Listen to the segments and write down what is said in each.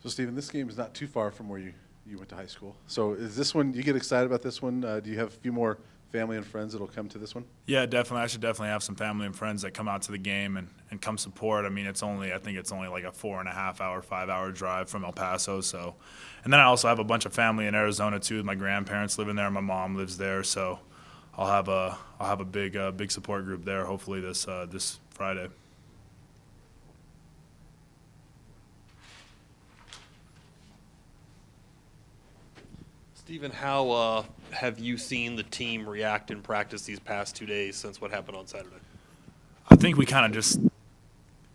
So, Steven, this game is not too far from where you went to high school. So is this one, you get excited about this one? Do you have a few more family and friends that will come to this one? Yeah, definitely. I should definitely have some family and friends that come out to the game and come support. I mean, I think it's only like a 4.5 hour, 5 hour drive from El Paso. So, and then I also have a bunch of family in Arizona too. My grandparents live in there. My mom lives there. So I'll have a big support group there. Hopefully this Friday. Steven, how have you seen the team react in practice these past 2 days since what happened on Saturday? I think we kind of just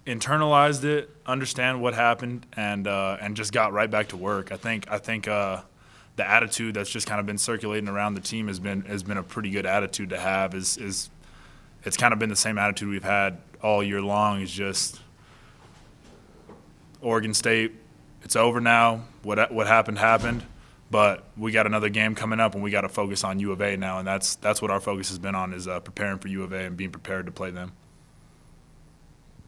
internalized it, understand what happened, and just got right back to work. I think the attitude that's just kind of been circulating around the team has been a pretty good attitude to have. It's kind of been the same attitude we've had all year long. It's just Oregon State, it's over now. What happened happened. But we got another game coming up, and we got to focus on U of A now, and that's what our focus has been on, is preparing for U of A and being prepared to play them.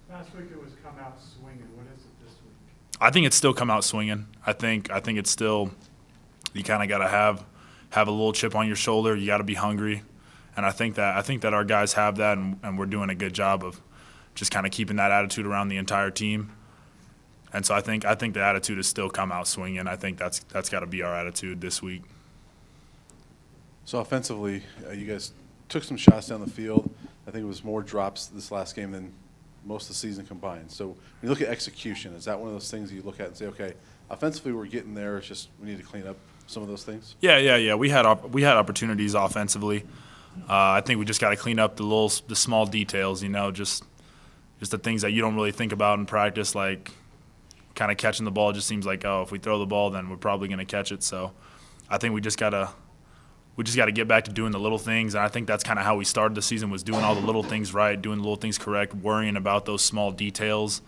Last week it was come out swinging. What is it this week? I think it's still come out swinging. I think it's still, you kind of got to have a little chip on your shoulder. You got to be hungry, and I think that our guys have that, and we're doing a good job of just kind of keeping that attitude around the entire team. And so I think the attitude has still come out swinging. I think that's got to be our attitude this week. So offensively, you guys took some shots down the field. I think it was more drops this last game than most of the season combined. So when you look at execution, is that one of those things that you look at and say, okay, offensively we're getting there, it's just we need to clean up some of those things? Yeah. We had opportunities offensively. I think we just got to clean up the small details, just the things that you don't really think about in practice, like kind of catching the ball. Just seems like, oh, if we throw the ball, then we're probably going to catch it. So I think we just gotta get back to doing the little things, and I think that's kind of how we started the season, was doing all the little things right, doing the little things correct, worrying about those small details.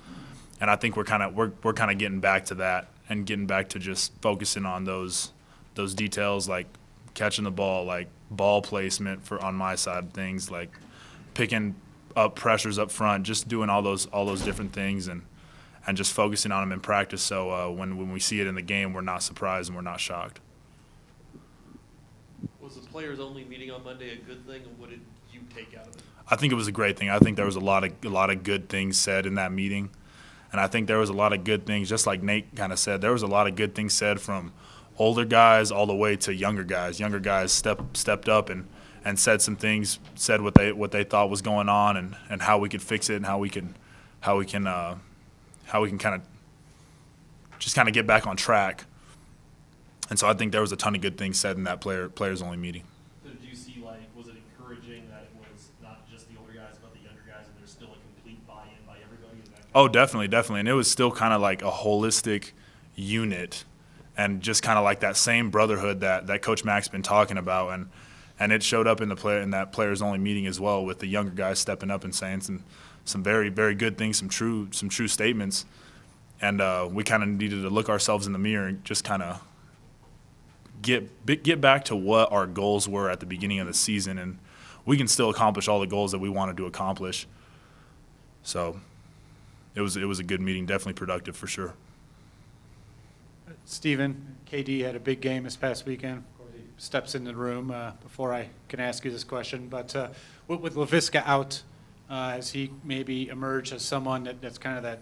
And I think we're kind of getting back to that, and getting back to just focusing on those details, like catching the ball, like ball placement on my side of things, like picking up pressures up front, just doing all those different things, and just focusing on them in practice, so when we see it in the game, we're not surprised and we're not shocked. Was the players-only meeting on Monday a good thing, and what did you take out of it? I think it was a great thing. I think there was a lot of good things said in that meeting, and I think there was a lot of good things, just like Nate kind of said. There was a lot of good things said from older guys all the way to younger guys. Younger guys stepped up and said some things, said what they thought was going on, and how we could fix it, and how we can kind of just get back on track. And so I think there was a ton of good things said in that players-only meeting. So did you see, was it encouraging that it was not just the older guys but the younger guys, and there's still a complete buy-in by everybody? Oh, definitely. And it was still kind of like a holistic unit, and just kind of like that same brotherhood that Coach Mack's been talking about. And it showed up in that players-only meeting as well, with the younger guys stepping up and saying some very, very good things, some true statements. And we kind of needed to look ourselves in the mirror and just kind of get back to what our goals were at the beginning of the season, and we can still accomplish all the goals that we wanted to accomplish. So it was a good meeting, definitely productive for sure. Steven, KD had a big game this past weekend. Of course, he steps into the room before I can ask you this question. But with Laviska out, has he maybe emerged as someone that's kind of that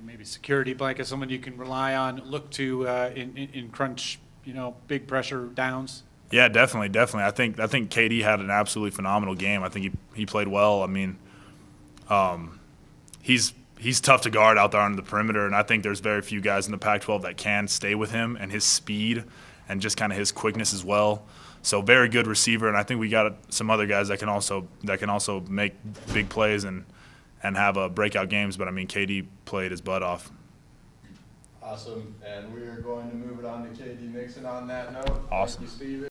maybe security blanket, someone you can rely on, look to in crunch, big pressure downs? Yeah, definitely. I think KD had an absolutely phenomenal game. I think he played well. I mean, he's tough to guard out there on the perimeter, and I think there's very few guys in the Pac-12 that can stay with him, and his speed and just kind of his quickness as well. So very good receiver, and I think we got some other guys that can also make big plays and have breakout games. But I mean, KD played his butt off. Awesome, and we are going to move it on to KD Nixon on that note. Awesome. Thank you, Steven.